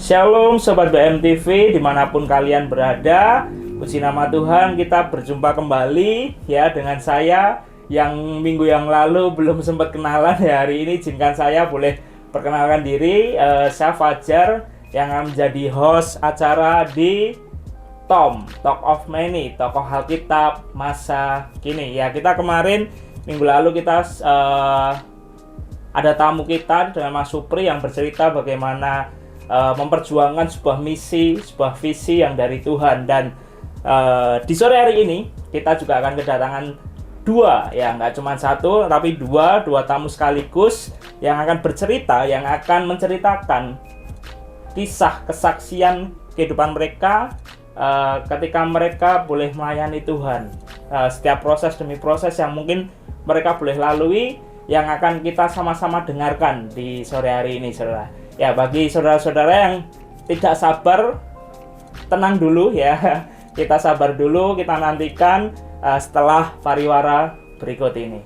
Shalom Sobat BMTV dimanapun kalian berada. Puji nama Tuhan, kita berjumpa kembali ya dengan saya yang minggu yang lalu belum sempat kenalan ya. Hari ini izinkan saya boleh perkenalkan diri. Saya Fajar yang akan menjadi host acara di Talk of Many, tokoh Alkitab masa kini ya. Kita kemarin minggu lalu kita ada tamu kita dengan Mas Supri yang bercerita bagaimana memperjuangkan sebuah misi, sebuah visi yang dari Tuhan. Dan di sore hari ini kita juga akan kedatangan dua, ya nggak cuma satu tapi dua tamu sekaligus yang akan bercerita, yang akan menceritakan kisah kesaksian kehidupan mereka ketika mereka boleh melayani Tuhan. Setiap proses demi proses yang mungkin mereka boleh lalui, yang akan kita sama-sama dengarkan di sore hari ini, saudara. Ya, bagi saudara-saudara yang tidak sabar, tenang dulu ya. Kita sabar dulu, kita nantikan setelah pariwara berikut ini.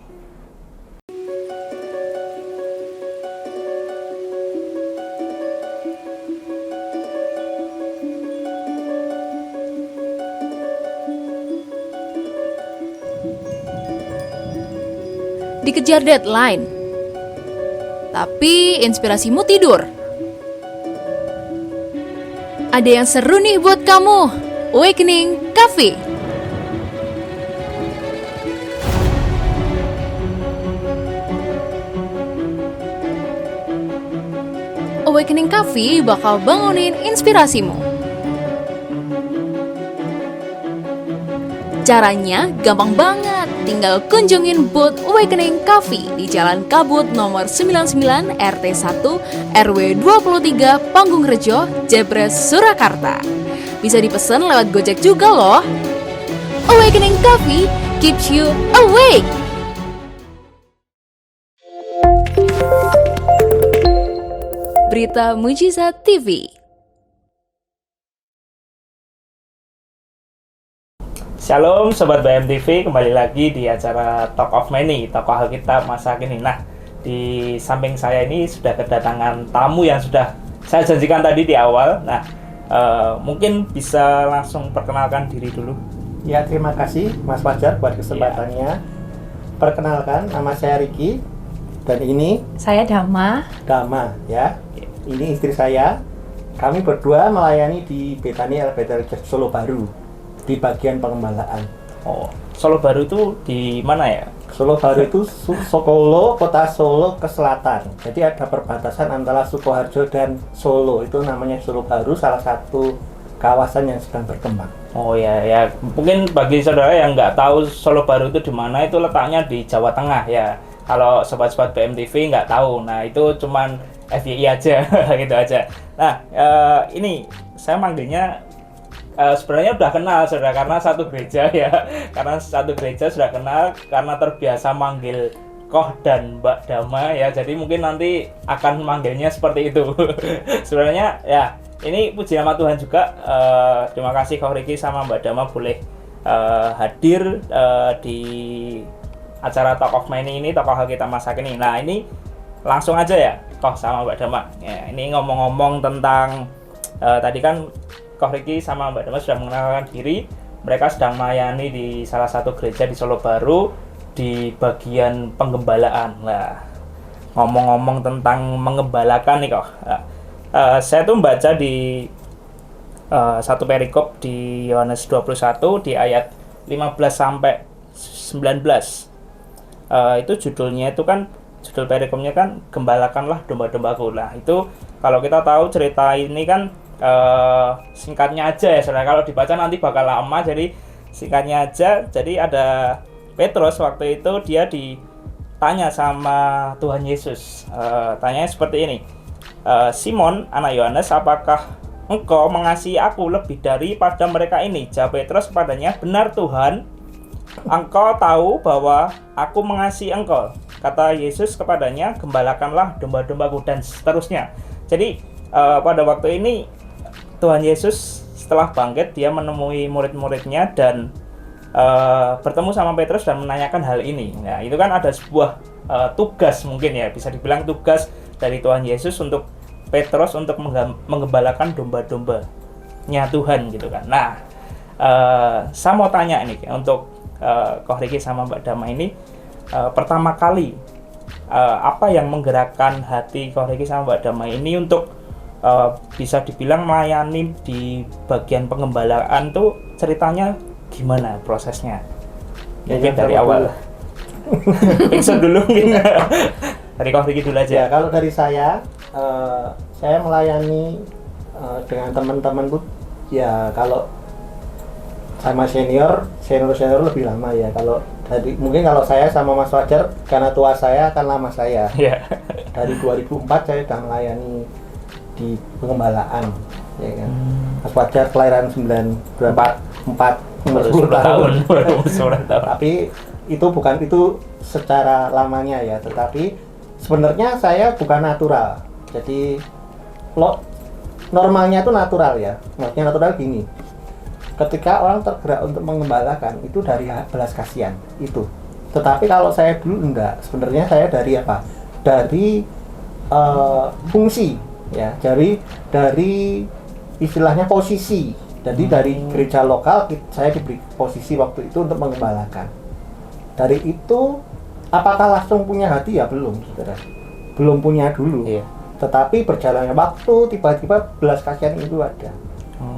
Dikejar deadline, tapi inspirasimu tidur. Ada yang seru nih buat kamu, Awakening Cafe. Awakening Cafe bakal bangunin inspirasimu. Caranya gampang banget, tinggal kunjungin booth Awakening Cafe di Jalan Kabut nomor 99 RT 1 RW 23 Panggungrejo, Jebres, Surakarta. Bisa dipesan lewat Gojek juga loh. Awakening Cafe keeps you awake. Berita Mujizat TV. Shalom Sobat BMTV, kembali lagi di acara Talk of Many, tokoh Alkitab masa kini. Nah, di samping saya ini sudah kedatangan tamu yang sudah saya janjikan tadi di awal. Nah, mungkin bisa langsung perkenalkan diri dulu. Ya, terima kasih Mas Fajar buat kesempatannya. Perkenalkan, nama saya Riki dan ini Saya Dama ya. Ini istri saya. Kami berdua melayani di Bethany Elbethel Solo Baru di bagian pengembalaan. Oh, Solo Baru itu di mana ya? Solo Baru itu Solo, kota Solo ke selatan. Jadi ada perbatasan antara Sukoharjo dan Solo. Itu namanya Solo Baru, salah satu kawasan yang sedang berkembang. Oh ya, mungkin bagi saudara yang nggak tahu Solo Baru itu di mana, itu letaknya di Jawa Tengah ya. Kalau sobat-sobat BMTV nggak tahu, nah itu cuman FYI aja, gitu aja. Nah, ini saya manggilnya sebenarnya udah kenal saudara, karena satu gereja ya. Karena satu gereja sudah kenal, karena terbiasa manggil Koh dan Mbak Dama ya. Jadi mungkin nanti akan manggilnya seperti itu. Sebenarnya ya, ini puji nama Tuhan juga. Terima kasih Koh Riki sama Mbak Dama boleh hadir di acara Talk of Many ini, tokoh Alkitab masa kini. Nah, ini langsung aja ya Koh sama Mbak Dama ya. Ini ngomong-ngomong tentang tadi kan Koh Riki sama Mbak Dama sudah mengenalkan diri. Mereka sedang melayani di salah satu gereja di Solo Baru di bagian penggembalaan. Nah, ngomong-ngomong tentang mengembalakan nih Koh, saya tuh baca di satu perikop di Yohanes 21 di ayat 15 sampai 19. Itu judulnya itu kan, judul perikopnya kan gembalakanlah domba-dombaku. Nah, itu kalau kita tahu cerita ini kan singkatnya aja ya saudara, kalau dibaca nanti bakal lama, jadi singkatnya aja. Jadi ada Petrus waktu itu dia ditanya sama Tuhan Yesus, tanyanya seperti ini, Simon anak Yohanes, apakah engkau mengasihi aku lebih daripada mereka ini? Jawab Petrus kepadanya, benar Tuhan, engkau tahu bahwa aku mengasihi engkau. Kata Yesus kepadanya, gembalakanlah domba-dombaku, dan seterusnya. Jadi pada waktu ini Tuhan Yesus setelah bangkit, dia menemui murid-muridnya dan bertemu sama Petrus dan menanyakan hal ini. Nah, itu kan ada sebuah tugas, mungkin ya bisa dibilang tugas dari Tuhan Yesus untuk Petrus untuk menggembalakan domba-dombanya Tuhan gitu kan. Nah, saya mau tanya nih untuk Koh Riki sama Mbak Dama ini, pertama kali apa yang menggerakkan hati Koh Riki sama Mbak Dama ini untuk bisa dibilang melayani di bagian pengembalaan tuh, ceritanya gimana prosesnya? Mungkin dari awal. Pingsan dulu mungkin. Dari Koh Riki dulu aja. Ya, kalau dari saya melayani dengan teman-teman tuh ya, kalau sama senior lebih lama ya. Kalau mungkin kalau saya sama Mas Fajar karena tua saya akan lama saya. Yeah. Dari 2004 saya sudah melayani di pengembalaan, ya kan. Mas Fajar kelahiran 94, umur 10 tahun. Tapi itu secara lamanya ya, tetapi sebenarnya saya bukan natural. Jadi normalnya itu natural ya. Maksudnya natural gini. Ketika orang tergerak untuk mengembalakan itu dari belas kasihan itu. Tetapi kalau saya dulu enggak. Sebenarnya saya dari apa? Dari fungsi ya. Dari istilahnya posisi. Jadi dari gereja lokal saya diberi posisi waktu itu untuk mengembalakan. Dari itu apakah langsung punya hati? Ya belum, saudara. Belum punya dulu. Iya. Tetapi berjalannya waktu, tiba-tiba belas kasihan itu ada.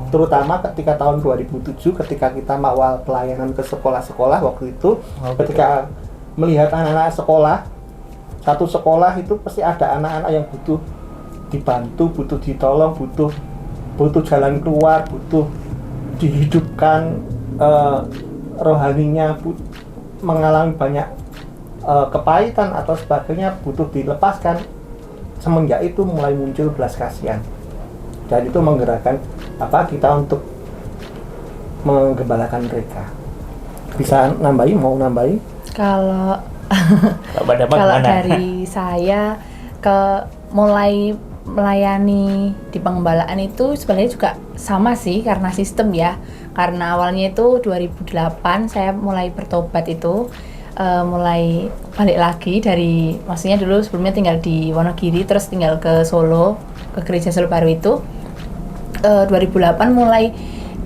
Terutama ketika tahun 2007 ketika kita awal pelayanan ke sekolah-sekolah waktu itu, ketika melihat anak-anak sekolah, satu sekolah itu pasti ada anak-anak yang butuh dibantu, butuh ditolong, butuh jalan keluar, butuh dihidupkan rohaninya, mengalami banyak kepahitan atau sebagainya, butuh dilepaskan. Semenjak itu mulai muncul belas kasihan. Dan itu menggerakkan kita untuk menggembalakan mereka. Bisa mau nambahi? Kalau gimana? dari saya mulai melayani di pengembalaan itu sebenarnya juga sama sih, karena sistem ya. Karena awalnya itu 2008 saya mulai bertobat itu, mulai balik lagi maksudnya dulu sebelumnya tinggal di Wonogiri, terus tinggal ke Solo, ke gereja Solo Baru itu. 2008 mulai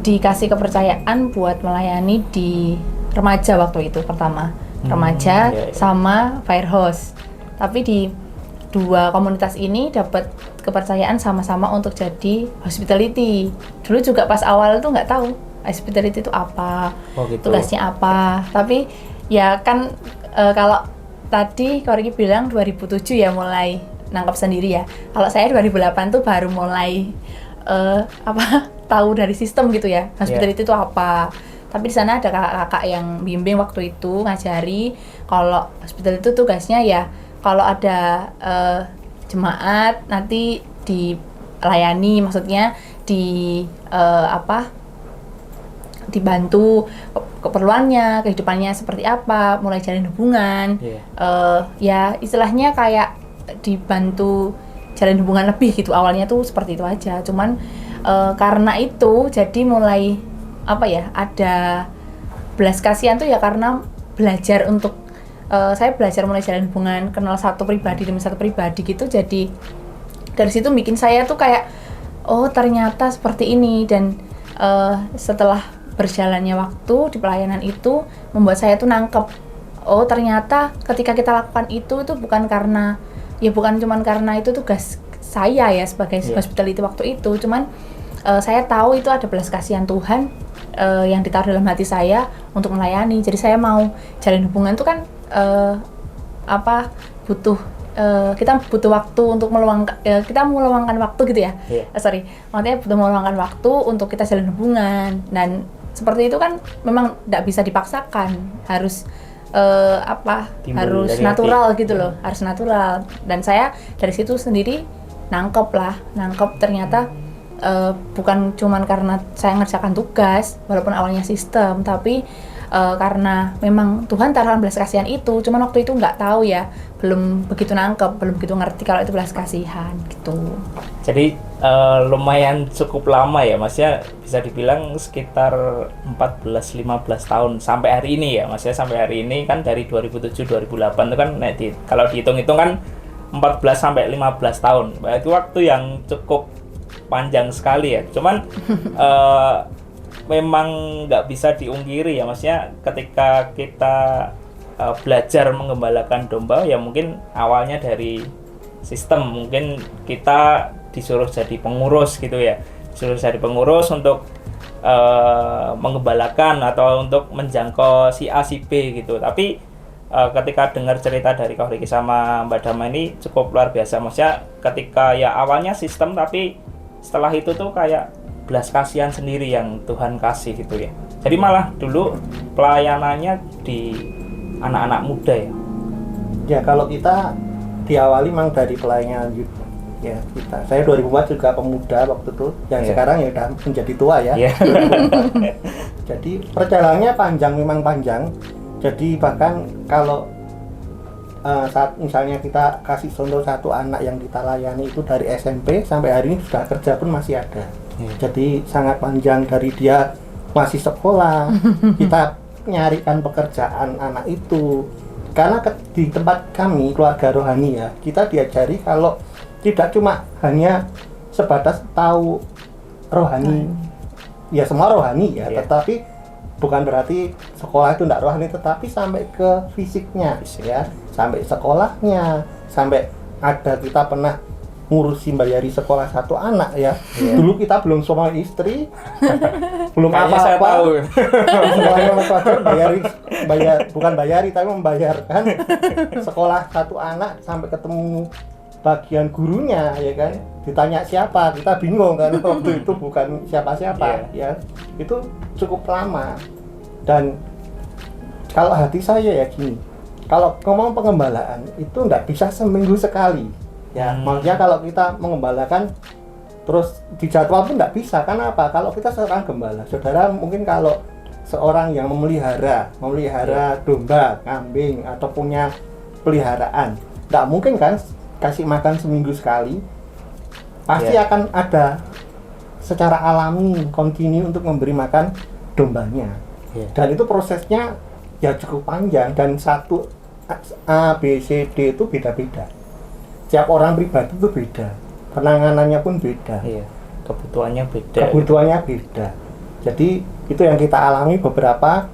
dikasih kepercayaan buat melayani di remaja waktu itu pertama. Remaja sama Firehouse. Tapi di dua komunitas ini dapat kepercayaan sama-sama untuk jadi hospitality. Dulu juga pas awal tuh nggak tahu hospitality itu apa, tugasnya apa. Tapi ya kan kalau tadi Koh Riki bilang 2007 ya mulai nangkap sendiri ya. Kalau saya 2008 tuh baru mulai tahu dari sistem gitu ya, hospitality itu apa. Tapi di sana ada kakak-kakak yang bimbing waktu itu, ngajari kalau hospitality itu tugasnya ya kalau ada jemaat nanti dilayani, maksudnya dibantu keperluannya, kehidupannya seperti apa, mulai jalin hubungan, ya istilahnya kayak dibantu jalin hubungan lebih gitu. Awalnya tuh seperti itu aja, cuman karena itu jadi mulai ada belas kasihan tuh ya, karena belajar untuk saya belajar mulai jalin hubungan, kenal satu pribadi demi satu pribadi gitu. Jadi dari situ bikin saya tuh kayak ternyata seperti ini. Dan setelah berjalannya waktu di pelayanan itu membuat saya tuh nangkep, ternyata ketika kita lakukan itu bukan cuman karena itu tugas saya ya sebagai hospitality waktu itu, cuman saya tahu itu ada belas kasihan Tuhan yang ditaruh dalam hati saya untuk melayani. Jadi saya mau jalin hubungan itu kan kita butuh waktu untuk meluangkan waktu gitu ya. Maksudnya butuh meluangkan waktu untuk kita jalin hubungan, dan seperti itu kan memang tidak bisa dipaksakan, harus harus natural gitu loh, harus natural. Dan saya dari situ sendiri nangkep ternyata bukan cuman karena saya ngerjakan tugas walaupun awalnya sistem, tapi karena memang Tuhan taruhkan belas kasihan itu. Cuman waktu itu nggak tahu ya, belum begitu nangkep, belum begitu ngerti kalau itu belas kasihan gitu. Jadi lumayan cukup lama ya, maksudnya bisa dibilang sekitar 14-15 tahun sampai hari ini ya. Maksudnya sampai hari ini kan dari 2007-2008 itu kan kalau dihitung-hitung kan 14 sampai 15 tahun. Itu waktu yang cukup panjang sekali ya. Cuman memang nggak bisa diungkiri ya, maksudnya ketika kita belajar menggembalakan domba ya mungkin awalnya dari sistem, mungkin kita disuruh jadi pengurus gitu ya, disuruh jadi pengurus untuk menggembalakan atau untuk menjangkau si A si B gitu. Tapi ketika dengar cerita dari Kak Riki sama Mbak Dama ini cukup luar biasa, maksudnya ketika ya awalnya sistem tapi setelah itu tuh kayak belas kasihan sendiri yang Tuhan kasih gitu ya. Jadi malah dulu pelayanannya di anak-anak muda ya. Ya kalau kita diawali memang dari pelayanan ya kita. Saya 2004 juga pemuda waktu itu, yang sekarang ya udah menjadi tua ya. Jadi perjalanannya panjang, memang panjang. Jadi bahkan kalau saat misalnya kita kasih contoh satu anak yang kita layani itu dari SMP sampai hari ini sudah kerja pun masih ada. Jadi sangat panjang, dari dia masih sekolah kita nyarikan pekerjaan anak itu. Karena di tempat kami keluarga rohani ya, kita diajari kalau tidak cuma hanya sebatas tahu rohani, ya semua rohani ya, tetapi bukan berarti sekolah itu tidak rohani, tetapi sampai ke fisiknya ya, sampai sekolahnya, sampai ada kita pernah ngurusin bayari sekolah satu anak ya. Dulu kita belum suami istri, belum apa-apa. Sekolahnya Mas Fajar bayari tapi membayarkan sekolah satu anak sampai ketemu bagian gurunya ya kan, ditanya siapa, kita bingung kan waktu itu bukan siapa-siapa ya. Itu cukup lama. Dan kalau hati saya ya gini, kalau ngomong pengembalaan itu nggak bisa seminggu sekali ya. Maksudnya kalau kita mengembalakan terus dijadwal pun nggak bisa. Kenapa? Kalau kita seorang gembala, saudara mungkin kalau seorang yang memelihara domba, kambing atau punya peliharaan, nggak mungkin kan kasih makan seminggu sekali. Pasti akan ada secara alami kontinu untuk memberi makan dombanya. Dan itu prosesnya ya cukup panjang, dan satu A, B, C, D itu beda-beda. Setiap orang pribadi itu beda, penanganannya pun beda, kebutuhannya beda. Jadi itu yang kita alami beberapa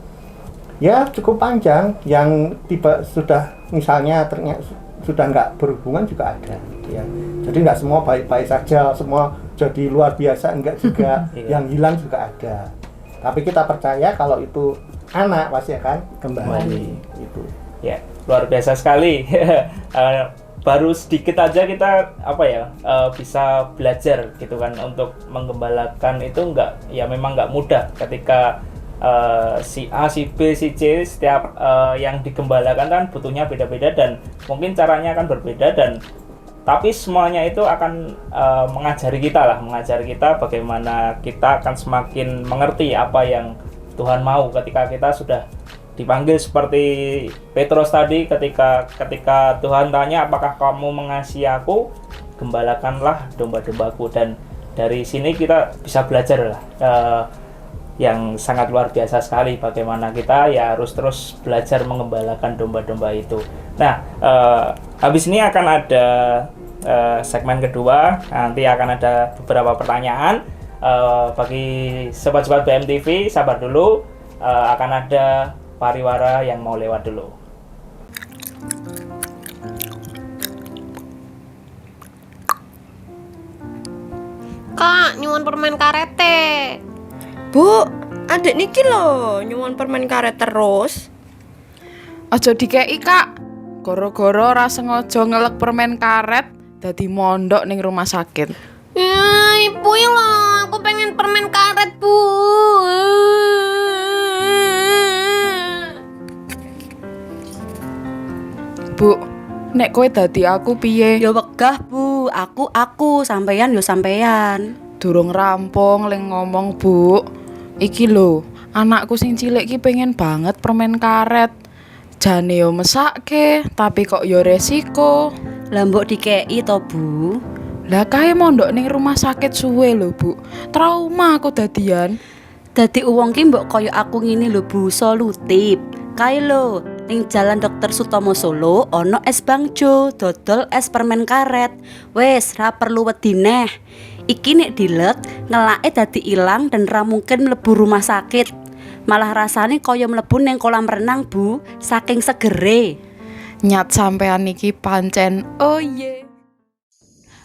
ya cukup panjang, yang tiba sudah misalnya ternyata sudah nggak berhubungan juga ada ya. Jadi nggak semua baik-baik saja, semua jadi luar biasa enggak juga. Yang hilang juga ada. Tapi kita percaya kalau itu anak pasti akan kembali. Itu ya luar biasa sekali. Baru sedikit aja kita bisa belajar gitu kan untuk menggembalakan itu memang nggak mudah ketika si A, si B, si C, setiap yang digembalakan kan butuhnya beda-beda dan mungkin caranya akan berbeda, dan tapi semuanya itu akan mengajari kita bagaimana kita akan semakin mengerti apa yang Tuhan mau ketika kita sudah dipanggil seperti Petrus tadi, ketika Tuhan tanya apakah kamu mengasihi aku, gembalakanlah domba-dombaku. Dan dari sini kita bisa belajar lah yang sangat luar biasa sekali bagaimana kita ya harus terus belajar mengembalakan domba-domba itu. Nah, habis ini akan ada segmen kedua, nanti akan ada beberapa pertanyaan. Bagi sobat-sobat BMTV sabar dulu, akan ada pariwara yang mau lewat dulu. Kak, nyuwun permen karete. Bu, adik niki lho nyuwun permen karet terus. Aja dikeki, Kak. Goro-goro ora sengaja ngelek permen karet dadi mondok ning rumah sakit. Ya, ibu lho, aku pengen permen karet, Bu. Bu, nek kowe dadi aku piye? Ya wegah, Bu. Aku sampeyan yo sampeyan. Durung rampung ling ngomong, Bu. Iki lho, anakku sing cilik ki pengen banget permen karet. Jane yo mesake, tapi kok yo resiko. Lah mbok dikeki to, Bu. Lah kae mondok ning rumah sakit suwe lho, Bu. Trauma aku dadian. Dadi wong ki mbok kaya aku ngene lho, Bu, solutif. Kae lho, ning Jalan Dr. Sutomo Solo ono es Bang Jo dodol es permen karet. Wes ra perlu wedi neh. Iki nek dilet ngelake dadi ilang dan ra mungkin mlebu rumah sakit. Malah rasane kaya mlebu ning kolam renang, Bu, saking segere. Nyat sampean iki pancen oh ye.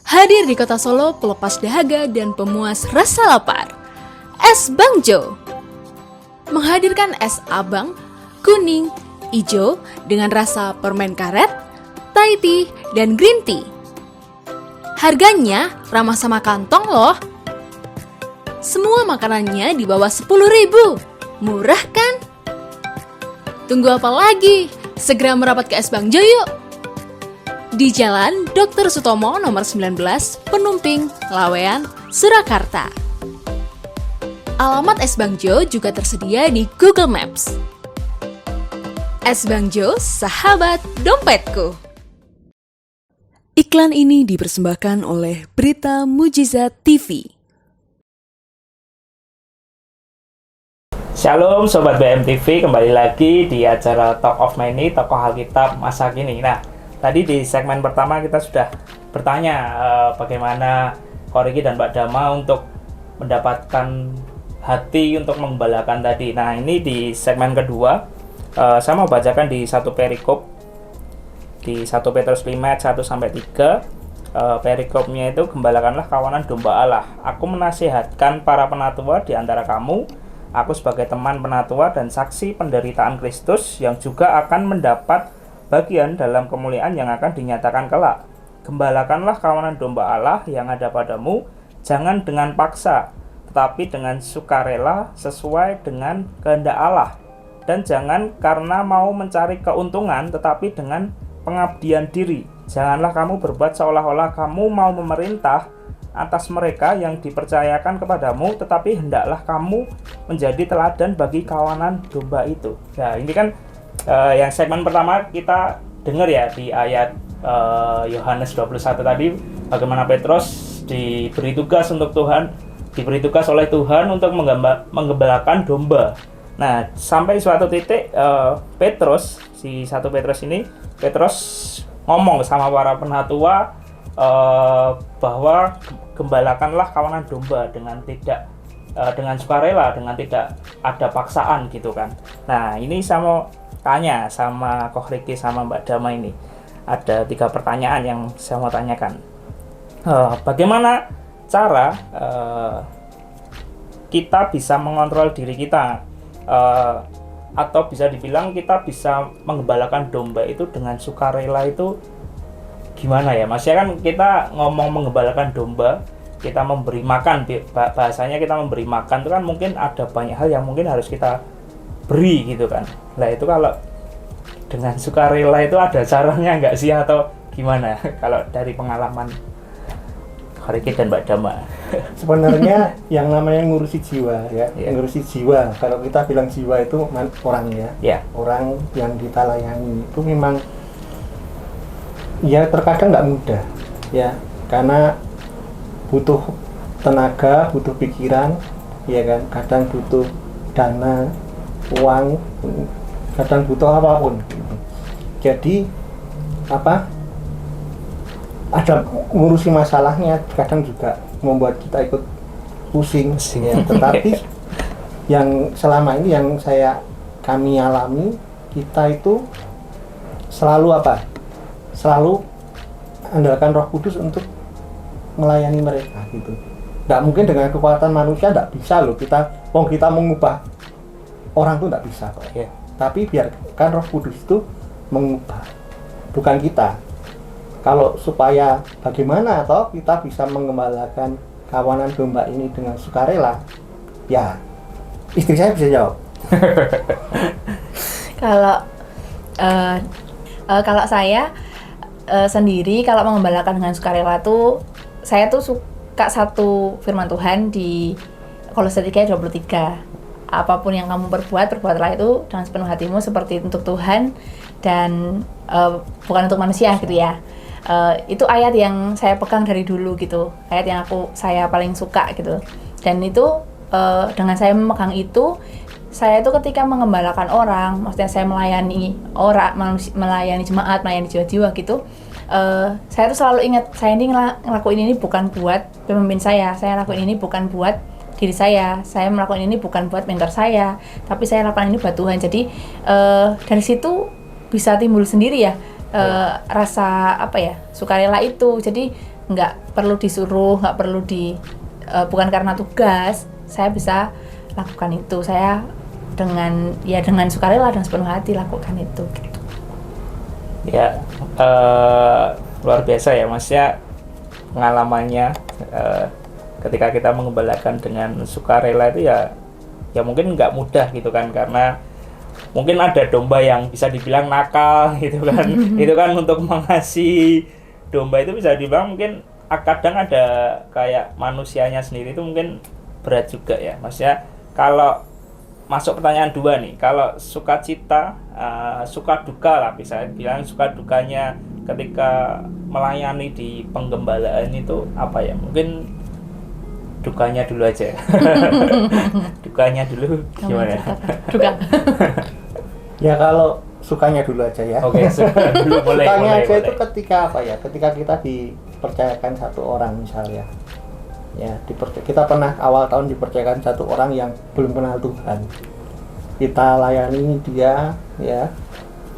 Hadir di kota Solo pelepas dahaga dan pemuas rasa lapar. Es Bang Jo menghadirkan es abang, kuning, ijo dengan rasa permen karet, Thai tea, dan green tea. Harganya ramah sama kantong loh. Semua makanannya di bawah 10.000. Murah kan? Tunggu apa lagi? Segera merapat ke Es Bang Jo yuk. Di Jalan Dr. Sutomo nomor 19, Penumping, Lawean, Surakarta. Alamat Es Bang Jo juga tersedia di Google Maps. Es Bang Jo, sahabat dompetku. Iklan ini dipersembahkan oleh Berita Mujizat TV. Shalom Sobat BMTV, kembali lagi di acara Talk of Many, tokoh Alkitab masa kini. Nah, tadi di segmen pertama kita sudah bertanya bagaimana Ko Riki dan Mbak Dama untuk mendapatkan hati untuk menggembalakan tadi. Nah, ini di segmen kedua, saya mau bacakan di satu perikop di 1 Petrus 5 ayat 1-3. Perikopnya itu, gembalakanlah kawanan domba Allah. Aku menasihatkan para penatua di antara kamu. Aku sebagai teman penatua dan saksi penderitaan Kristus yang juga akan mendapat bagian dalam kemuliaan yang akan dinyatakan kelak. Gembalakanlah kawanan domba Allah yang ada padamu, jangan dengan paksa, tetapi dengan sukarela sesuai dengan kehendak Allah. Dan jangan karena mau mencari keuntungan, tetapi dengan pengabdian diri. Janganlah kamu berbuat seolah-olah kamu mau memerintah atas mereka yang dipercayakan kepadamu, tetapi hendaklah kamu menjadi teladan bagi kawanan domba itu. Nah, ini kan yang segmen pertama kita dengar ya di ayat Yohanes 21 tadi, bagaimana Petrus diberi tugas oleh Tuhan untuk menggembalakan domba. Nah, sampai suatu titik Petrus ngomong sama para penatua bahwa gembalakanlah kawanan domba dengan dengan sukarela, dengan tidak ada paksaan gitu kan. Nah, ini saya mau tanya sama Ko Riki sama Mbak Dama ini. Ada 3 pertanyaan yang saya mau tanyakan. Bagaimana cara kita bisa mengontrol diri kita, atau bisa dibilang kita bisa menggembalakan domba itu dengan sukarela itu gimana ya? Maksudnya kan kita ngomong menggembalakan domba, kita memberi makan, bahasanya kita memberi makan itu kan mungkin ada banyak hal yang mungkin harus kita beri gitu kan. Nah, itu kalau dengan sukarela itu ada caranya nggak sih atau gimana? Kalau dari pengalaman Ko Riki dan Mbak Dama. Sebenarnya yang namanya ngurusi jiwa ya, ngurusi jiwa. Kalau kita bilang jiwa itu orang ya, orang yang kita layani itu memang ya terkadang nggak mudah ya, karena butuh tenaga, butuh pikiran, ya kan, kadang butuh dana, uang, kadang butuh apapun. Jadi ada ngurusi masalahnya, kadang juga membuat kita ikut pusing ya. Tetapi yang selama ini yang kami alami, kita itu selalu selalu andalkan Roh Kudus untuk melayani mereka gitu. Nggak mungkin dengan kekuatan manusia, nggak bisa loh kita mengubah orang tuh, nggak bisa kok. Yeah. Tapi biarkan Roh Kudus itu mengubah, bukan kita. Kalau supaya bagaimana atau kita bisa mengembalakan kawanan domba ini dengan sukarela, ya istri saya bisa jawab. Kalau saya sendiri, kalau mengembalakan dengan sukarela tuh, saya tuh suka satu firman Tuhan di Kolose 3:23. Apapun yang kamu perbuatlah itu dengan sepenuh hatimu seperti untuk Tuhan dan bukan untuk manusia gitu ya. Itu ayat yang saya pegang dari dulu gitu, ayat yang saya paling suka gitu. Dan itu dengan saya memegang itu, saya itu ketika mengembalakan orang, maksudnya saya melayani orang, melayani jemaat, melayani jiwa-jiwa gitu, saya tuh selalu ingat, saya ini ngelakuin ini bukan buat pemimpin saya lakuin ini bukan buat diri saya melakukan ini bukan buat mentor saya, tapi saya lakukan ini buat Tuhan. Jadi dari situ bisa timbul sendiri ya rasa sukarela itu. Jadi nggak perlu disuruh, nggak perlu bukan karena tugas, saya bisa lakukan itu. Saya dengan sukarela dan sepenuh hati lakukan itu gitu. Ya, luar biasa ya maksudnya pengalamannya ketika kita mengembalakan dengan sukarela itu ya mungkin nggak mudah gitu kan, karena mungkin ada domba yang bisa dibilang nakal gitu kan. Itu kan untuk mengasihi domba itu bisa dibilang mungkin kadang ada kayak manusianya sendiri itu mungkin berat juga ya. Maksudnya kalau masuk pertanyaan 2 nih, kalau sukacita, suka duka lah bisa bilang, suka dukanya ketika melayani di penggembalaan itu apa ya? Mungkin dukanya dulu aja. Dukanya dulu gimana? Duka. Ya kalau sukanya dulu aja ya. Oke, suka dulu boleh. Sukanya aja boleh. itu ketika ketika kita dipercayakan satu orang misalnya. Ya, kita pernah awal tahun dipercayakan satu orang yang belum kenal Tuhan. Kita layani dia, ya,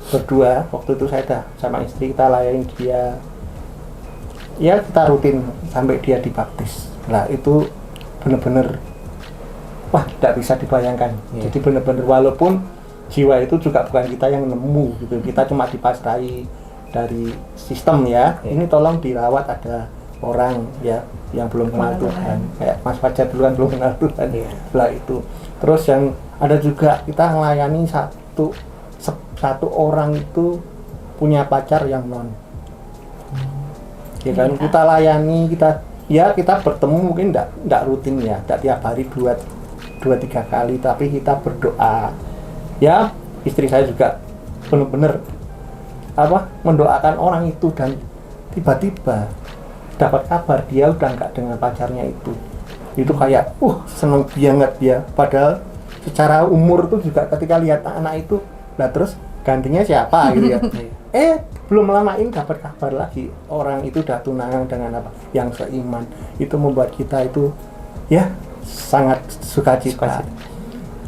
berdua. Waktu itu saya sama istri kita layani dia. Ya, kita rutin sampai dia dibaptis. Nah, itu benar-benar tidak bisa dibayangkan. Yeah. Jadi benar-benar walaupun jiwa itu juga bukan kita yang nemu gitu. Kita cuma dipasrahi dari sistem ya. Yeah. Ini tolong dirawat, ada orang ya yang belum kenal Tuhan, kayak Mas Fajar dulu kan belum kenal Tuhan. Setelah itu terus yang ada juga kita melayani satu orang itu punya pacar yang non, ya kan. Kita layani, kita bertemu mungkin enggak rutin ya, enggak tiap hari 2-3 kali, tapi kita berdoa ya. Istri saya juga benar-benar mendoakan orang itu, dan tiba-tiba dapat kabar dia udah nggak dengan pacarnya itu kayak seneng banget ya. Padahal secara umur tuh juga ketika lihat anak itu, nah terus gantinya siapa gitu ya. Belum lama ini dapat kabar lagi orang itu udah tunangan dengan yang seiman. Itu membuat kita itu ya sangat sukacita.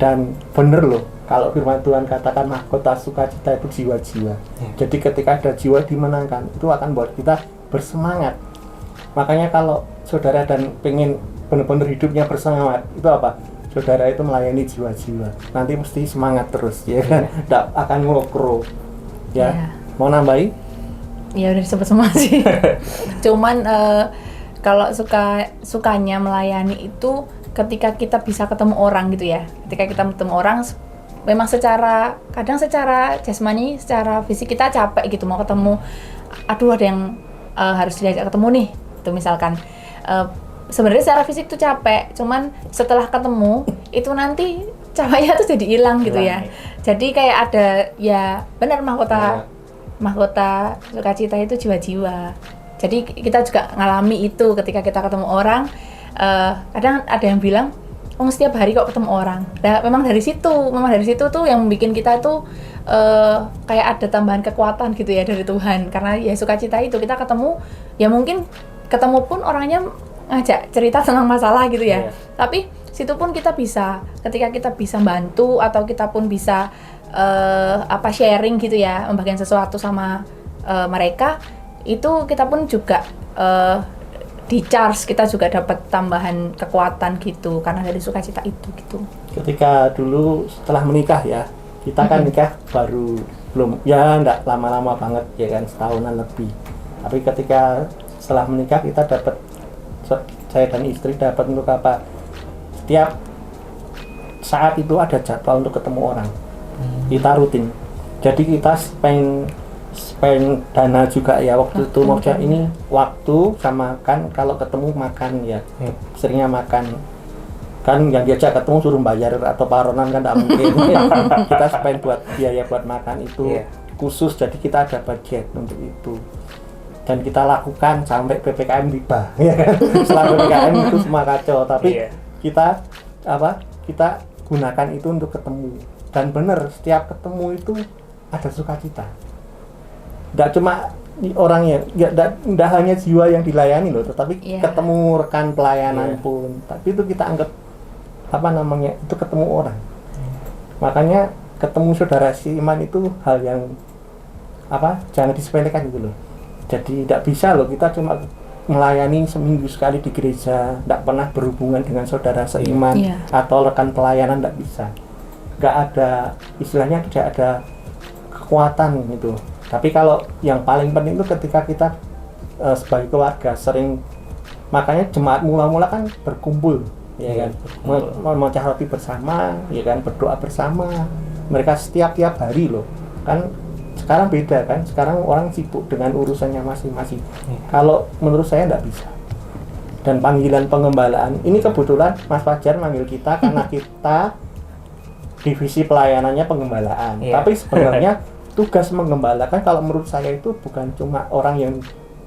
Dan bener loh kalau firman Tuhan katakan mahkota sukacita itu jiwa-jiwa. Jadi ketika ada jiwa dimenangkan, itu akan buat kita bersemangat. Makanya kalau saudara dan pengen benar-benar hidupnya bersemangat, itu apa? Saudara itu melayani jiwa-jiwa. Nanti mesti semangat terus, ya kan? Nggak akan ngelokro. Ya. Mau nambahin? Ya udah disebut semua sih. Cuman kalau sukanya melayani itu ketika kita bisa ketemu orang gitu ya. Ketika kita ketemu orang, memang kadang secara jasmani, secara fisik kita capek gitu mau ketemu. Aduh, ada yang harus diajak ketemu nih. Itu misalkan sebenarnya secara fisik tuh capek, cuman setelah ketemu itu nanti capeknya tuh jadi hilang gitu ya. Jadi kayak ada ya benar mahkota sukacita itu jiwa-jiwa. Jadi kita juga ngalami itu ketika kita ketemu orang. Kadang ada yang bilang, setiap hari kok ketemu orang. Nah, memang dari situ tuh yang bikin kita tuh kayak ada tambahan kekuatan gitu ya dari Tuhan. Karena ya sukacita itu kita ketemu, ya mungkin ketemu pun orangnya ngajak cerita tentang masalah gitu ya. Tapi situ pun kita bisa, ketika kita bisa bantu atau kita pun bisa sharing gitu ya, membagikan sesuatu sama mereka, itu kita pun juga di-charge, kita juga dapat tambahan kekuatan gitu karena dari sukacita itu gitu. Ketika dulu setelah menikah ya, kita kan nikah baru belum ya enggak lama-lama banget ya kan, setahunan lebih. Tapi ketika setelah menikah kita dapat, saya dan istri dapat untuk apa? Setiap saat itu ada jadwal untuk ketemu orang. Kita rutin. Jadi kita spend dana juga ya waktu itu. Maksudnya ini waktu sama kan, kalau ketemu makan ya. Seringnya makan. Kan yang diajak ketemu suruh bayar atau paronan kan tidak mungkin. Kita spend buat biaya buat makan itu khusus, jadi kita ada budget untuk itu. Dan kita lakukan sampai PPKM tiba, ya kan? Setelah PPKM itu semua kacau, tapi kita gunakan itu untuk ketemu. Dan benar, setiap ketemu itu ada sukacita. Nggak cuma orang yang, nggak hanya jiwa yang dilayani loh, tetapi ketemu rekan pelayanan pun. Tapi itu kita anggap itu ketemu orang. Makanya ketemu saudara seiman itu hal yang jangan disepelekan gitu loh. Jadi tidak bisa loh kita cuma melayani seminggu sekali di gereja, tidak pernah berhubungan dengan saudara seiman atau rekan pelayanan, tidak bisa. Nggak ada, istilahnya tidak ada kekuatan gitu. Tapi kalau yang paling penting itu ketika kita sebagai keluarga sering, makanya jemaat mula-mula kan berkumpul, ya kan, memecah roti bersama, ya kan, berdoa bersama. Mereka setiap hari loh, kan. Sekarang beda kan, sekarang orang sibuk dengan urusannya masing-masing. Kalau menurut saya enggak bisa. Dan panggilan pengembalaan, ini kebetulan Mas Fajar manggil kita karena kita divisi pelayanannya pengembalaan. Tapi sebenarnya tugas menggembalakan kalau menurut saya itu bukan cuma orang yang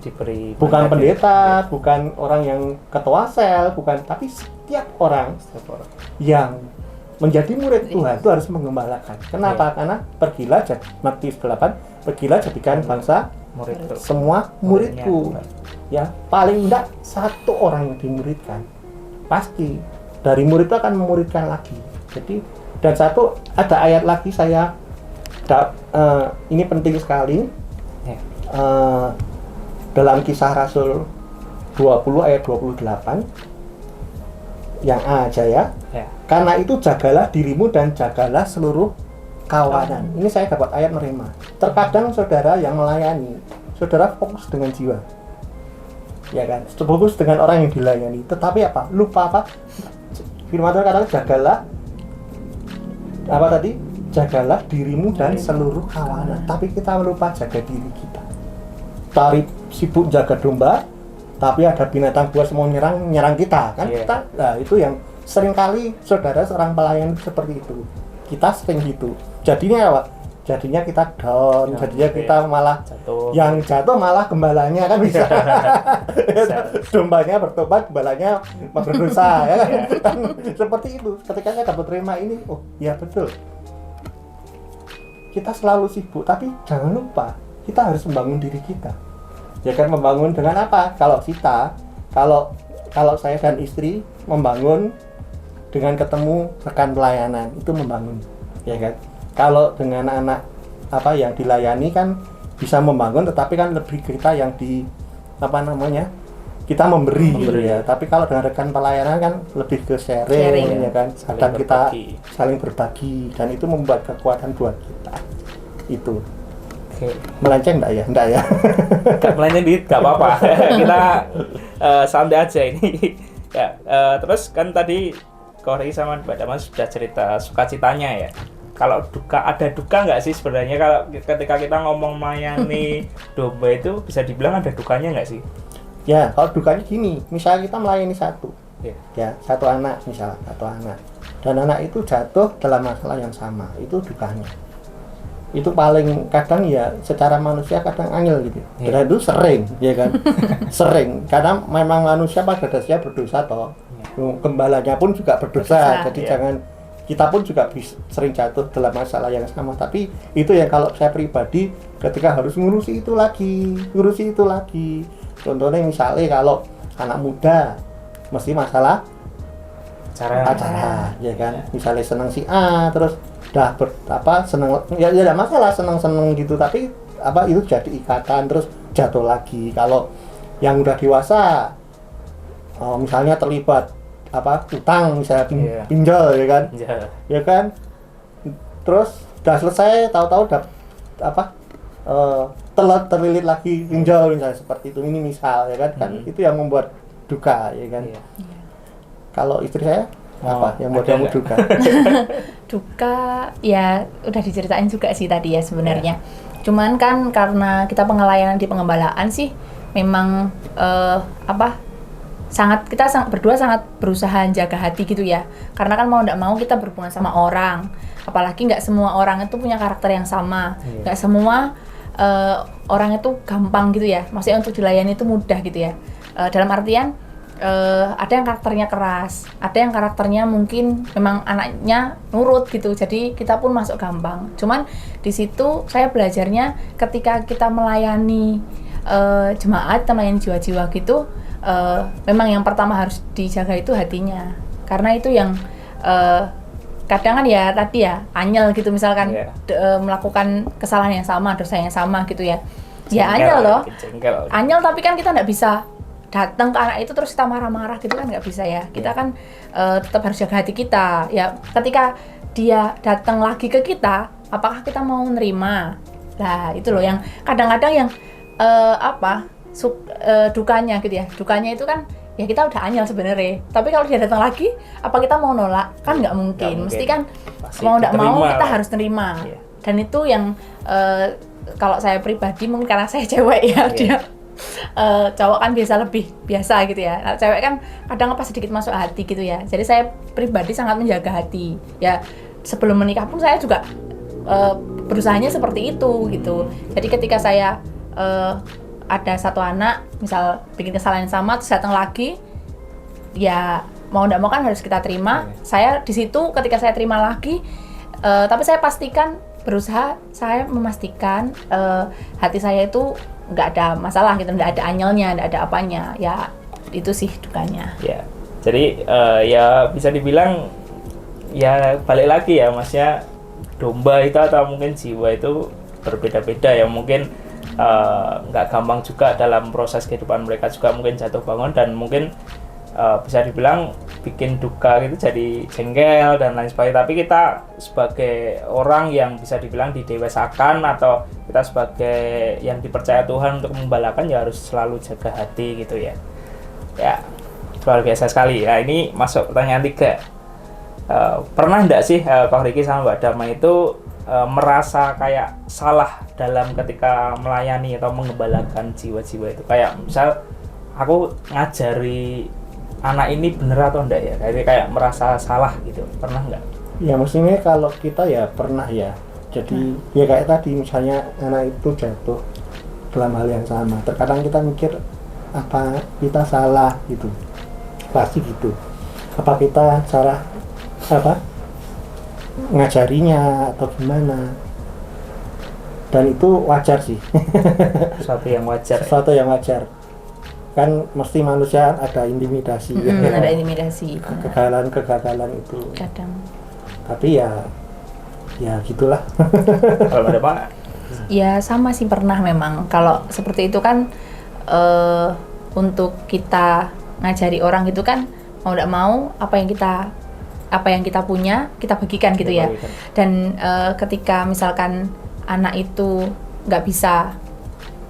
diberi, bukan pendeta, bukan orang yang ketua sel, bukan, tapi setiap orang yang menjadi murid Tuhan itu harus menggembalakan. Kenapa? Karena pergilah, Matius 8, pergilah jadikan bangsa murid semua muridku. Ya, paling enggak satu orang yang dimuridkan. Pasti dari murid itu akan memuridkan lagi. Jadi, dan satu ada ayat lagi ini penting sekali. Dalam Kisah Rasul 20 ayat 28 yang A aja ya. Karena itu jagalah dirimu dan jagalah seluruh kawanan. Ini saya dapat ayat merema. Terkadang saudara yang melayani, saudara fokus dengan jiwa, ya kan, fokus dengan orang yang dilayani. Tetapi lupa firman Tuhan katakan jagalah jagalah dirimu dan seluruh kawanan. Tapi kita lupa jaga diri kita. Sibuk jaga domba, tapi ada binatang buas mau nyerang kita kan. Itu yang seringkali saudara seorang pelayan seperti itu. Kita sering gitu. Jadinya kita down, jadinya kita malah jatuh. Yang jatuh malah gembalanya kan bisa. Dombanya bertobat, gembalanya berdosa ya kan. Seperti itu. Ketika saya dapat terima ini, oh ya betul. Kita selalu sibuk, tapi jangan lupa kita harus membangun diri kita. Ya kan, membangun dengan apa? Kalau saya dan istri membangun dengan ketemu rekan pelayanan, itu membangun, ya kan. Kalau dengan anak yang dilayani kan bisa membangun, tetapi kan lebih kita yang kita memberi. Gitu ya. Tapi kalau dengan rekan pelayanan kan lebih ke sharing. Ya kan. Dan kita saling berbagi, dan itu membuat kekuatan buat kita. Itu. Melenceng enggak ya? Gak melenceng dikit, gak apa-apa. Kita santai aja ini. Terus kan tadi Kori sama Mbak Damas sudah cerita sukacitanya ya. Kalau ada duka nggak sih sebenarnya kalau ketika kita ngomong melayani domba itu bisa dibilang ada dukanya nggak sih? Ya, kalau dukanya gini, misalnya kita melayani satu anak, dan anak itu jatuh dalam masalah yang sama, itu dukanya. Itu paling kadang ya secara manusia kadang angel gitu. Dan itu sering, ya kan? Sering, karena memang manusia pada dasarnya berdosa toh. Gembalanya pun juga berdosa. Jadi jangan, kita pun juga sering jatuh dalam masalah yang sama. Tapi itu yang kalau saya pribadi ketika harus ngurusi itu lagi. Contohnya misalnya kalau anak muda mesti masalah acara, ya kan? Misalnya senang si A, terus seneng ya tidak masalah, seneng gitu, tapi itu jadi ikatan terus jatuh lagi. Kalau yang udah dewasa misalnya terlibat utang, misalnya pinjol, ya kan, ya kan, terus udah selesai tahu-tahu terlilit lagi pinjol misalnya, seperti itu. Ini misal, ya kan, itu yang membuat duka, ya kan. Kalau istri saya yang buat kamu duka? Duka ya udah diceritain juga sih tadi ya sebenarnya. Cuman kan karena kita pengelayanan di pengembalaan sih memang kita berdua sangat berusaha jaga hati gitu ya. Karena kan mau nggak mau kita berhubungan sama orang, apalagi nggak semua orang itu punya karakter yang sama. Nggak semua orang itu gampang gitu ya. Maksudnya untuk dilayani itu mudah gitu ya. Dalam artian ada yang karakternya keras, ada yang karakternya mungkin memang anaknya nurut gitu, jadi kita pun masuk gampang. Cuman di situ saya belajarnya ketika kita melayani jemaat, kita melayani jiwa-jiwa gitu, memang yang pertama harus dijaga itu hatinya, karena itu yang kadang kan ya tadi ya anyel gitu, misalkan melakukan kesalahan yang sama, dosa yang sama gitu ya. Ya anyel loh, anyel, tapi kan kita nggak bisa datang ke anak itu terus kita marah-marah gitu kan, nggak bisa ya. Kita kan tetap harus jaga hati kita ya. Ketika dia datang lagi ke kita, apakah kita mau nerima? Nah itu loh yang kadang-kadang yang dukanya gitu ya. Dukanya itu kan ya kita udah anyel sebenarnya, tapi kalau dia datang lagi, apa kita mau nolak? Kan nggak mungkin. Mesti kan mau nggak mau kita harus nerima. Dan itu yang kalau saya pribadi, mungkin karena saya cewek ya, dia cowok kan biasa gitu ya. Nah, cewek kan kadang pas sedikit masuk hati gitu ya. Jadi saya pribadi sangat menjaga hati. Ya sebelum menikah pun saya juga berusahanya seperti itu gitu. Jadi ketika saya ada satu anak misal bikin kesalahan yang sama terus datang lagi, ya mau nggak mau kan harus kita terima. Saya di situ ketika saya terima lagi, tapi saya pastikan, berusaha saya memastikan hati saya itu nggak ada masalah gitu, nggak ada anyelnya, nggak ada apanya. Ya itu sih dukanya. Ya, jadi ya bisa dibilang ya balik lagi ya Masnya, domba itu atau mungkin jiwa itu berbeda-beda ya, mungkin nggak gampang juga dalam proses kehidupan mereka juga mungkin jatuh bangun, dan mungkin bisa dibilang bikin duka gitu, jadi jengkel dan lain sebagainya. Tapi kita sebagai orang yang bisa dibilang didewasakan atau kita sebagai yang dipercaya Tuhan untuk membalakan ya harus selalu jaga hati gitu ya. Ya luar biasa sekali. Ya ini masuk pertanyaan 3. Pernah enggak sih Kak Riki sama Mbak Dama itu merasa kayak salah dalam ketika melayani atau mengembalakan jiwa-jiwa itu? Kayak misal aku ngajari anak ini bener atau enggak ya, kayak merasa salah gitu, pernah enggak? Ya mestinya kalau kita ya pernah ya. Jadi ya kayak tadi misalnya anak itu jatuh dalam hal yang sama, terkadang kita mikir apa kita salah gitu, pasti gitu. Apa kita salah ngajarinya atau gimana? Dan itu wajar sih. Sesuatu yang wajar. Sesuatu yang wajar. Kan mesti manusia ada intimidasi, ada intimidasi, kegagalan itu kadang. Tapi ya gitulah. Kalau ada Pak? Ya sama sih, pernah memang. Kalau seperti itu kan untuk kita ngajari orang gitu kan, mau tidak mau apa yang kita punya kita bagikan gitu ya. Dan ketika misalkan anak itu nggak bisa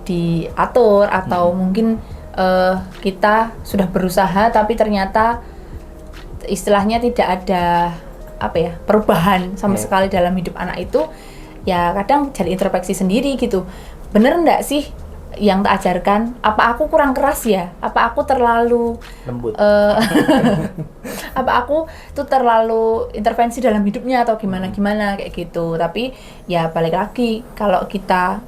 diatur atau mungkin kita sudah berusaha tapi ternyata istilahnya tidak ada perubahan sama sekali dalam hidup anak itu, ya kadang jadi introspeksi sendiri gitu. Bener enggak sih yang tak ajarkan? Apa aku kurang keras ya? Apa aku terlalu lembut? Apa aku tuh terlalu intervensi dalam hidupnya atau gimana kayak gitu. Tapi ya balik lagi, kalau kita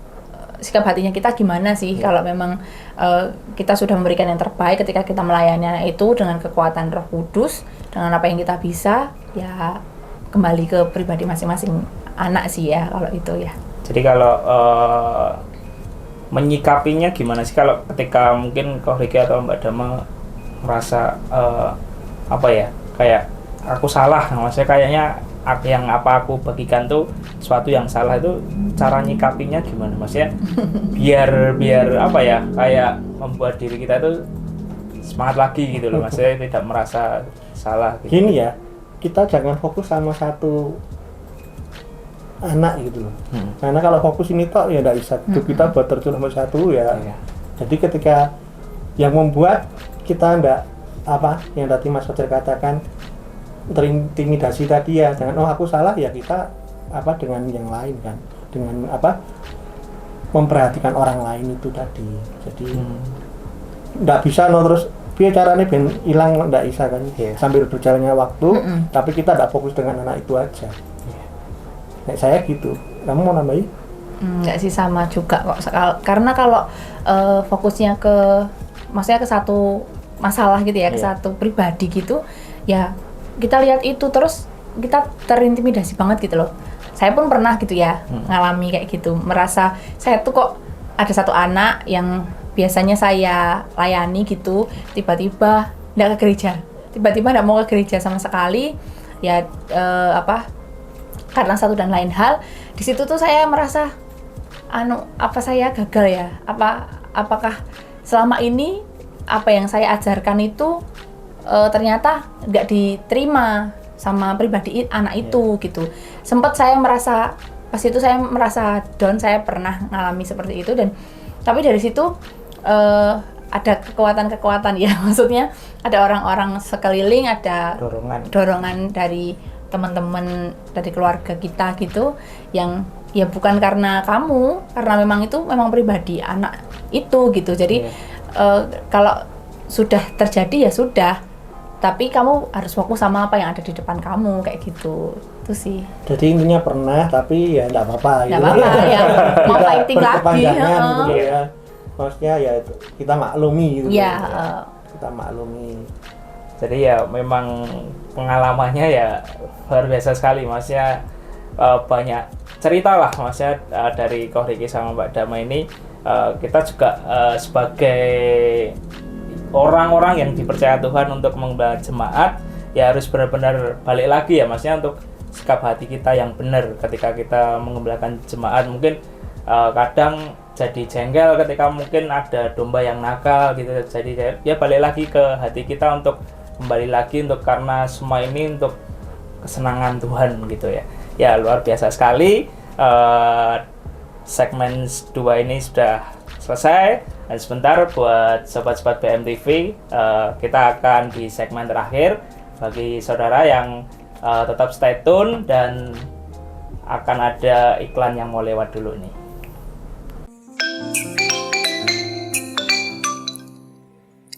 sikap hatinya kita gimana sih? Kalau memang kita sudah memberikan yang terbaik ketika kita melayani anak itu dengan kekuatan Roh Kudus, dengan apa yang kita bisa, ya kembali ke pribadi masing-masing anak sih ya kalau itu ya. Jadi kalau menyikapinya gimana sih kalau ketika mungkin Kak Riki atau Mbak Dama merasa kayak aku salah, maksudnya kayaknya yang apa aku bagikan tuh sesuatu yang salah, itu cara nyikapinya gimana maksudnya biar kayak membuat diri kita tuh semangat lagi gitu loh, maksudnya tidak merasa salah gitu. Gini ya, kita jangan fokus sama satu anak gitu loh. Karena kalau fokus ini tok ya enggak bisa, hidup kita buat terjun sama satu ya. Jadi ketika yang membuat kita enggak yang tadi Mas Fajar katakan terintimidasi tadi ya, jangan aku salah ya, kita dengan yang lain kan, dengan memperhatikan orang lain itu tadi. Jadi nggak bisa terus biar caranya ben hilang, nggak bisa kan, sambil berjalannya waktu tapi kita nggak fokus dengan anak itu aja. Kayak saya gitu. Kamu mau nambahin? Nggak sih, sama juga kok, karena kalau fokusnya maksudnya ke satu masalah gitu ya, ke satu pribadi gitu, ya kita lihat itu terus kita terintimidasi banget gitu loh. Saya pun pernah gitu ya ngalami kayak gitu, merasa saya tuh kok ada satu anak yang biasanya saya layani gitu, tiba-tiba nggak ke gereja, tiba-tiba nggak mau ke gereja sama sekali, ya karena satu dan lain hal. Di situ tuh saya merasa apa saya gagal ya, apakah selama ini apa yang saya ajarkan itu ternyata nggak diterima sama pribadi anak itu gitu. Sempat saya merasa, pas itu saya merasa down, saya pernah ngalami seperti itu. Dan tapi dari situ ada kekuatan ya, maksudnya ada orang-orang sekeliling, ada dorongan dari teman-teman, dari keluarga kita gitu, yang ya bukan karena kamu, karena memang itu memang pribadi anak itu gitu. Jadi kalau sudah terjadi ya sudah, tapi kamu harus fokus sama apa yang ada di depan kamu, kayak gitu. Itu sih. Jadi intinya pernah, tapi ya enggak apa-apa gitu. Enggak apa-apa ya. Mau fighting lagi. Gitu ya. Maksudnya ya kita maklumi gitu. Iya, kita maklumi. Jadi ya memang pengalamannya ya luar biasa sekali, maksudnya banyak cerita lah, maksudnya dari Koh Riki sama Mbak Dama ini. Kita juga sebagai orang-orang yang dipercaya Tuhan untuk mengembalakan jemaat, ya harus benar-benar balik lagi ya, maksudnya untuk sikap hati kita yang benar ketika kita mengembalakan jemaat. Mungkin kadang jadi jengkel ketika mungkin ada domba yang nakal gitu, jadi ya balik lagi ke hati kita untuk kembali lagi, untuk karena semua ini untuk kesenangan Tuhan gitu ya. Ya luar biasa sekali. Segmen 2 ini sudah selesai, dan sebentar buat sobat-sobat BMTV, kita akan di segmen terakhir. Bagi saudara yang tetap stay tune, dan akan ada iklan yang mau lewat dulu nih.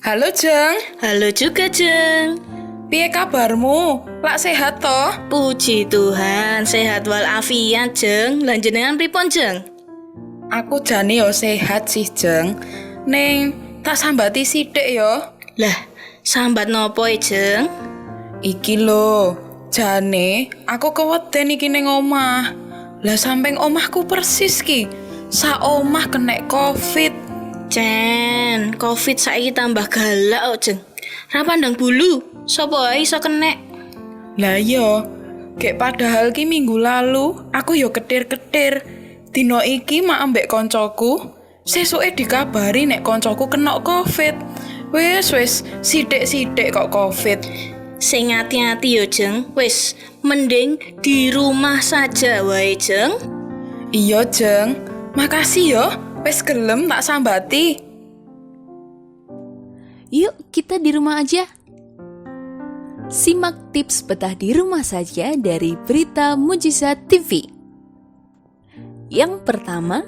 Halo Jeng. Halo juga, Jeng. Piye kabarmu? Lak sehat toh? Puji Tuhan, sehat walafiat, Jeng. Lan jenengan pripun, Jeng? Aku jane yo sehat sih, Jeng. Ning tak sambati sithik yo. Lah, sambat nopo Jeng? Iki lho, jane aku keweden iki ning omah. Lah samping omahku persis ki, sak omah kena Covid. Cen, Covid saiki tambah galak kok, Jeng. Ra pandang bulu, sapa ae iso kena. Lah yo, gek padahal ki minggu lalu aku yo ketir-ketir. Dino iki mak ambek koncoku, sesuke dikabari nek koncoku kena Covid. Wis sithik-sithik kok Covid. Sing hati-hati yo, Jeng. Wis, mending di rumah saja wae, Jeng. Iya, Jeng. Makasih yo, wis gelem tak sambati. Yuk kita di rumah aja. Simak tips betah di rumah saja dari Berita Mujizat TV. Yang pertama,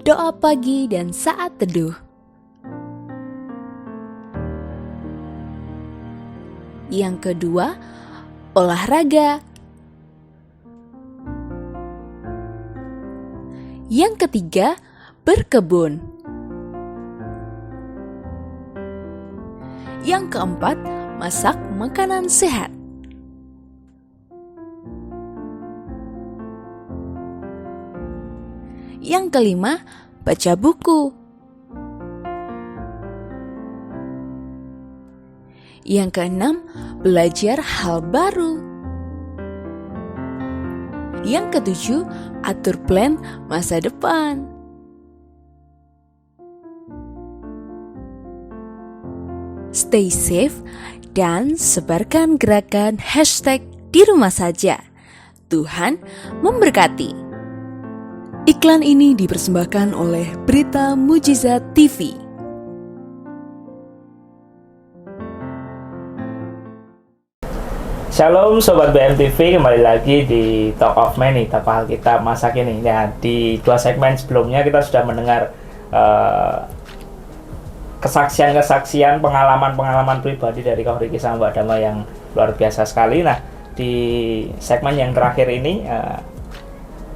doa pagi dan saat teduh. Yang kedua, olahraga. Yang ketiga, berkebun. Yang keempat, masak makanan sehat. Yang kelima, baca buku. Yang keenam, belajar hal baru. Yang ketujuh, atur plan masa depan. Stay safe dan sebarkan gerakan #di rumah saja. Tuhan memberkati. Iklan ini dipersembahkan oleh Berita Mujizat TV. Shalom Sobat BMTV, kembali lagi di Talk of Many, Tapa Alkitab masa kini. Nah, di 2 segmen sebelumnya kita sudah mendengar kesaksian-kesaksian, pengalaman-pengalaman pribadi dari Koh Riki sama Mbak Dama yang luar biasa sekali. Nah, di segmen yang terakhir ini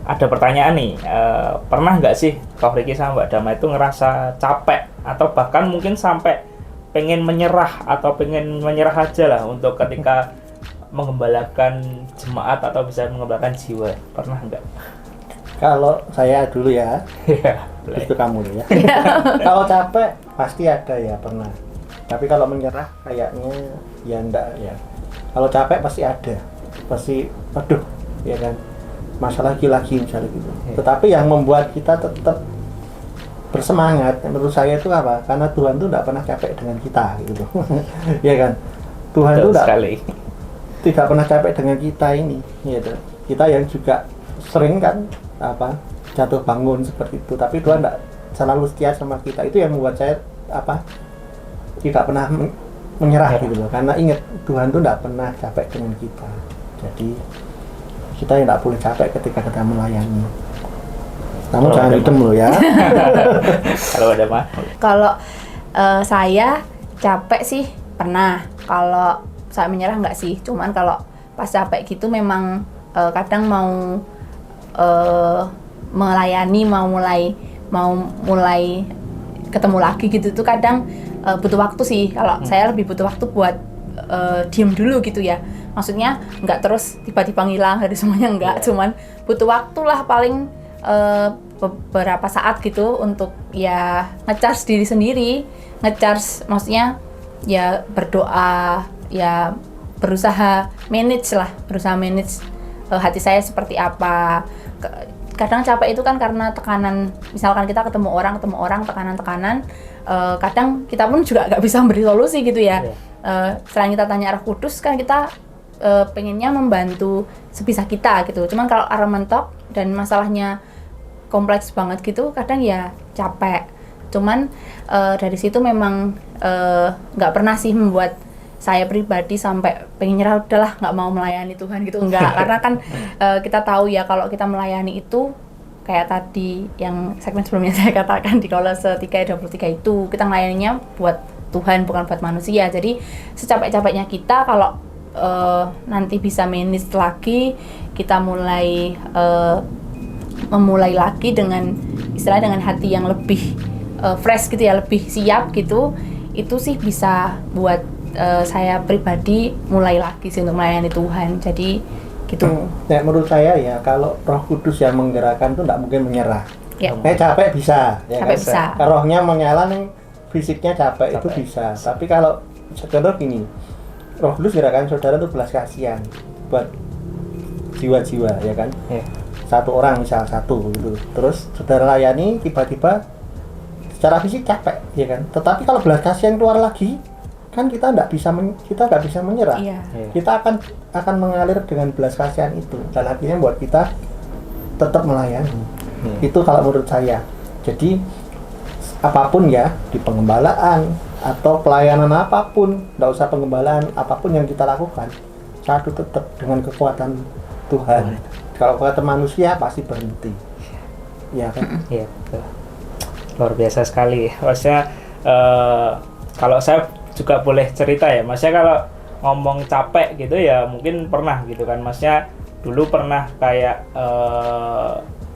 ada pertanyaan nih, pernah nggak sih Koh Riki sama Mbak Dama itu ngerasa capek atau bahkan mungkin sampai pengen menyerah atau pengen menyerah aja lah untuk ketika mengembalakan jemaat atau bisa mengembalakan jiwa, pernah nggak? Kalau saya dulu ya, Iya, boleh. itu kamu ya. Kalau capek pasti ada ya, pernah. Tapi kalau menyerah kayaknya ya enggak ya. Kalau capek pasti ada, pasti aduh ya kan, masalah lagi misalnya gitu. Tetapi yang membuat kita tetap bersemangat menurut saya itu apa? Karena Tuhan tuh enggak pernah capek dengan kita gitu. Ya kan, Tuhan Betul tuh enggak, sekali. tidak pernah capek dengan kita ini gitu. Kita yang juga sering kan apa jatuh bangun seperti itu, tapi Tuhan enggak selalu setia sama kita. Itu yang membuat saya apa tidak pernah menyerah gitu loh, karena ingat Tuhan tuh enggak pernah capek dengan kita. Jadi kita yang enggak boleh capek ketika kita melayani. Kamu Kalau jangan ada hitam loh ya. Kalau ada mah, Kalau saya capek sih pernah. Kalau saya menyerah nggak sih. Cuman kalau pas capek gitu memang kadang mau melayani, mau mulai ketemu lagi gitu tuh kadang butuh waktu sih. Kalau saya lebih butuh waktu buat diem dulu gitu ya. Maksudnya nggak terus tiba-tiba ngilang dari semuanya, nggak. Cuman butuh waktu lah paling beberapa saat gitu untuk ya ngecharge diri sendiri, ngecharge maksudnya ya berdoa, ya berusaha manage hati saya seperti apa. Kadang capek itu kan karena tekanan, misalkan kita ketemu orang tekanan, kadang kita pun juga nggak bisa memberi solusi gitu ya. Selain kita tanya Roh Kudus kan kita pengennya membantu sebisa kita gitu. Cuman kalau arah mentok dan masalahnya kompleks banget gitu, kadang ya capek. Cuman dari situ memang nggak pernah sih membuat saya pribadi sampai pengen nyerah, udahlah nggak mau melayani Tuhan gitu, enggak. Karena kan kita tahu ya kalau kita melayani itu kayak tadi yang segmen sebelumnya saya katakan di Kolose 3:23 itu kita melayaninya buat Tuhan bukan buat manusia. Jadi secapek-capeknya kita kalau nanti bisa manage lagi, kita memulai lagi dengan istilah dengan hati yang lebih fresh gitu ya, lebih siap gitu, itu sih bisa buat saya pribadi mulai lagi sih untuk melayani Tuhan. Jadi gitu. Ya, menurut saya ya kalau Roh Kudus yang menggerakkan itu tidak mungkin menyerah. Ya. Capek bisa, ya Capek kan? bisa. Rohnya menyala nih, fisiknya capek itu bisa. Tapi kalau contoh gini, Roh Kudus gerakan saudara itu belas kasihan buat jiwa-jiwa, ya kan? Satu orang misal satu gitu. Terus saudara layani tiba-tiba secara fisik capek, ya kan? Tetapi kalau belas kasihan keluar lagi, kan kita nggak bisa menyerah. Iya. Kita akan mengalir dengan belas kasihan itu, dan akhirnya buat kita tetap melayani. Itu kalau menurut saya. Jadi apapun ya, di pengembalaan atau pelayanan apapun, nggak usah pengembalaan, apapun yang kita lakukan, satu tetap dengan kekuatan Tuhan. Kalau kekuatan manusia pasti berhenti. Ya kan? iya betul. Luar biasa sekali. Maksudnya kalau saya juga boleh cerita ya, maksudnya kalau ngomong capek gitu ya mungkin pernah gitu kan, maksudnya dulu pernah kayak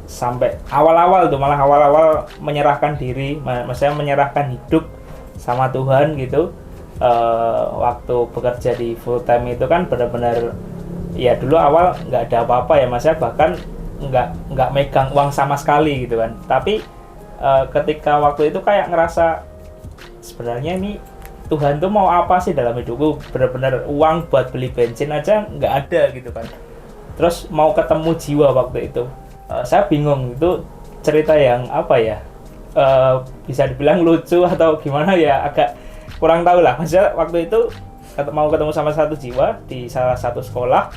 sampai awal-awal tuh, malah awal-awal menyerahkan diri, maksudnya menyerahkan hidup sama Tuhan gitu. Waktu bekerja di full time itu kan benar-benar ya dulu awal nggak ada apa-apa ya, maksudnya bahkan nggak megang uang sama sekali gitu kan. Tapi ketika waktu itu kayak ngerasa sebenarnya ini Tuhan tuh mau apa sih dalam hidupku, benar-benar uang buat beli bensin aja nggak ada gitu kan. Terus mau ketemu jiwa waktu itu, saya bingung, itu cerita yang apa ya, bisa dibilang lucu atau gimana ya, agak kurang tahu lah. Maksudnya waktu itu mau ketemu sama satu jiwa di salah satu sekolah,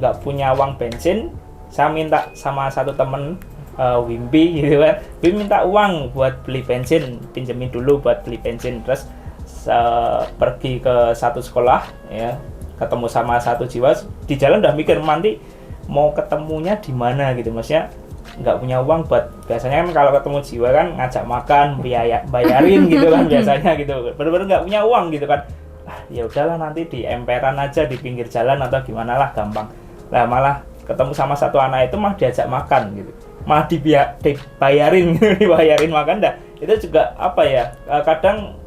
nggak punya uang bensin, saya minta sama satu temen Wimpi gitu kan, Wimpi minta uang buat beli bensin, pinjemin dulu buat beli bensin. Terus pergi ke satu sekolah ya, ketemu sama satu jiwa, di jalan udah mikir nanti mau ketemunya di mana gitu, maksudnya nggak punya uang buat, biasanya kan kalau ketemu jiwa kan ngajak makan, bayarin gitu kan biasanya gitu, bener-bener nggak punya uang gitu kan. Ya udahlah nanti di emperan aja di pinggir jalan atau gimana lah, gampang lah. Malah ketemu sama satu anak itu mah diajak makan gitu, malah dibayarin gitu, dibayarin makan dah. Itu juga apa ya, kadang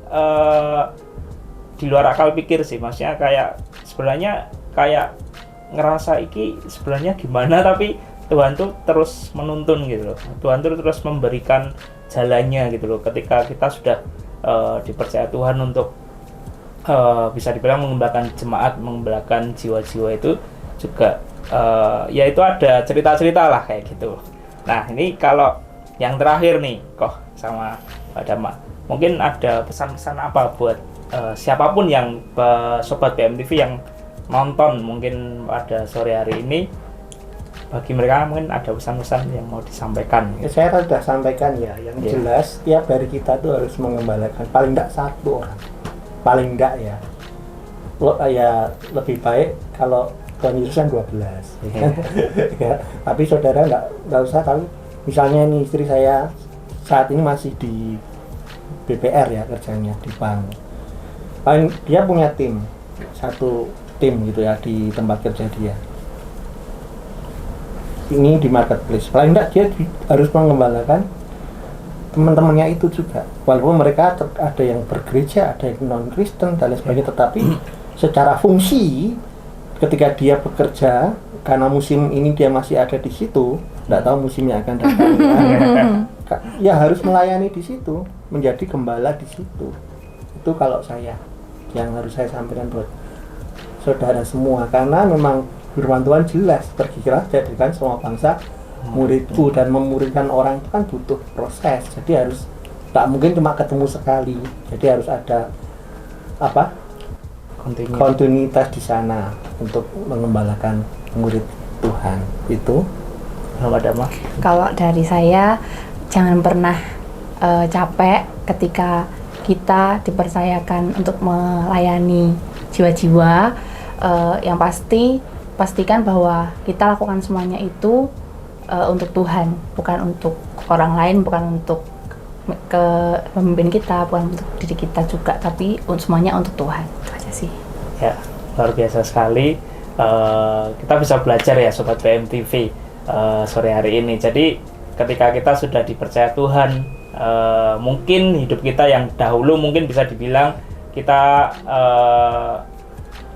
di luar akal pikir sih, maksudnya kayak sebenarnya kayak ngerasa iki sebenarnya gimana, tapi Tuhan tuh terus menuntun gitu loh. Tuhan tuh terus memberikan jalannya gitu loh. Ketika kita sudah dipercaya Tuhan untuk bisa dibilang mengembalakan jemaat, mengembalakan jiwa-jiwa itu juga ya itu ada cerita-cerita lah kayak gitu. Nah ini kalau yang terakhir nih Koh sama Mbak Dama, mungkin ada pesan-pesan apa buat siapapun yang sobat BMTV yang nonton mungkin pada sore hari ini, bagi mereka mungkin ada pesan-pesan yang mau disampaikan Ya, saya sudah sampaikan ya, yang jelas tiap dari kita tuh harus mengembalakan paling enggak 1 orang, paling enggak ya. Ya lebih baik kalau Tuhan Yesus kan 12 ya kan? Ya, tapi saudara nggak usah tahu. Misalnya ini istri saya saat ini masih di BPR ya kerjanya di bank. Paling dia punya satu tim gitu ya di tempat kerja dia. Ini di marketplace. Paling enggak dia harus mengembalakan teman-temannya itu juga. Walaupun mereka ada yang bergereja, ada yang non-Kristen dan lain sebagainya, tetapi secara fungsi ketika dia bekerja, karena musim ini dia masih ada di situ, nggak tahu musimnya akan datang ya harus melayani di situ, menjadi gembala di situ. Itu kalau saya yang harus saya sampaikan buat saudara semua, karena memang firman Tuhan jelas, pergilah jadikan semua bangsa muridku, dan memuridkan orang itu kan butuh proses. Jadi harus tak mungkin cuma ketemu sekali, jadi harus ada kontinuitas di sana untuk mengembalakan murid Tuhan. Itu Dama. Kalau dari saya, jangan pernah capek ketika kita dipercayakan untuk melayani jiwa-jiwa. Yang pastikan bahwa kita lakukan semuanya itu untuk Tuhan, bukan untuk orang lain, bukan untuk pemimpin kita, bukan untuk diri kita juga, tapi semuanya untuk Tuhan. Itu aja sih. Ya, luar biasa sekali. Kita bisa belajar ya Sobat BMTV sore hari ini. Jadi ketika kita sudah dipercaya Tuhan, mungkin hidup kita yang dahulu mungkin bisa dibilang kita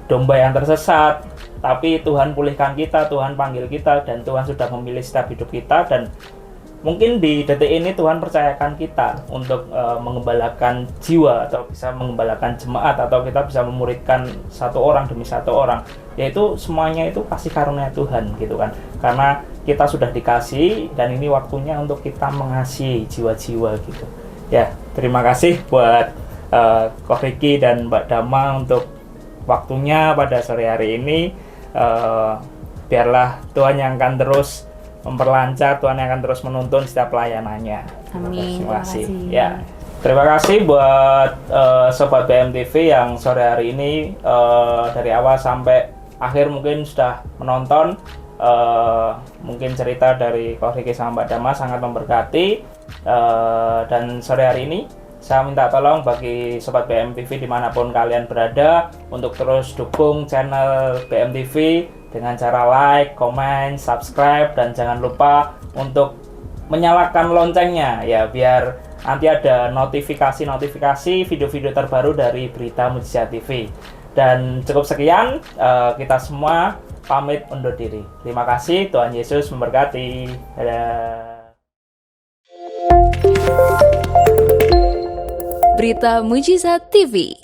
domba yang tersesat, tapi Tuhan pulihkan kita, Tuhan panggil kita, dan Tuhan sudah memilih setiap hidup kita. Dan mungkin di detik ini Tuhan percayakan kita untuk mengembalakan jiwa, atau bisa mengembalakan jemaat, atau kita bisa memuridkan 1 orang demi 1 orang. Yaitu semuanya itu kasih karunia Tuhan gitu kan. Karena kita sudah dikasih, dan ini waktunya untuk kita mengasihi jiwa-jiwa gitu. Ya, terima kasih buat Koh Riki dan Mbak Dama untuk waktunya pada sore hari ini. Biarlah Tuhan yang akan terus memperlancar, Tuhan yang akan terus menuntun setiap pelayanannya. Amin. Terima kasih. Ya, terima kasih buat Sobat BMTV yang sore hari ini dari awal sampai akhir mungkin sudah menonton. Mungkin cerita dari Koh Riki sama Mbak Dama sangat memberkati. Dan sore hari ini saya minta tolong bagi Sobat BMTV dimanapun kalian berada untuk terus dukung channel BMTV dengan cara like, comment, subscribe, dan jangan lupa untuk menyalakan loncengnya ya, biar nanti ada notifikasi video-video terbaru dari Berita Mujizat TV. Dan cukup sekian, kita semua pamit undur diri. Terima kasih, Tuhan Yesus memberkati. Dadah. Berita Mujizat TV.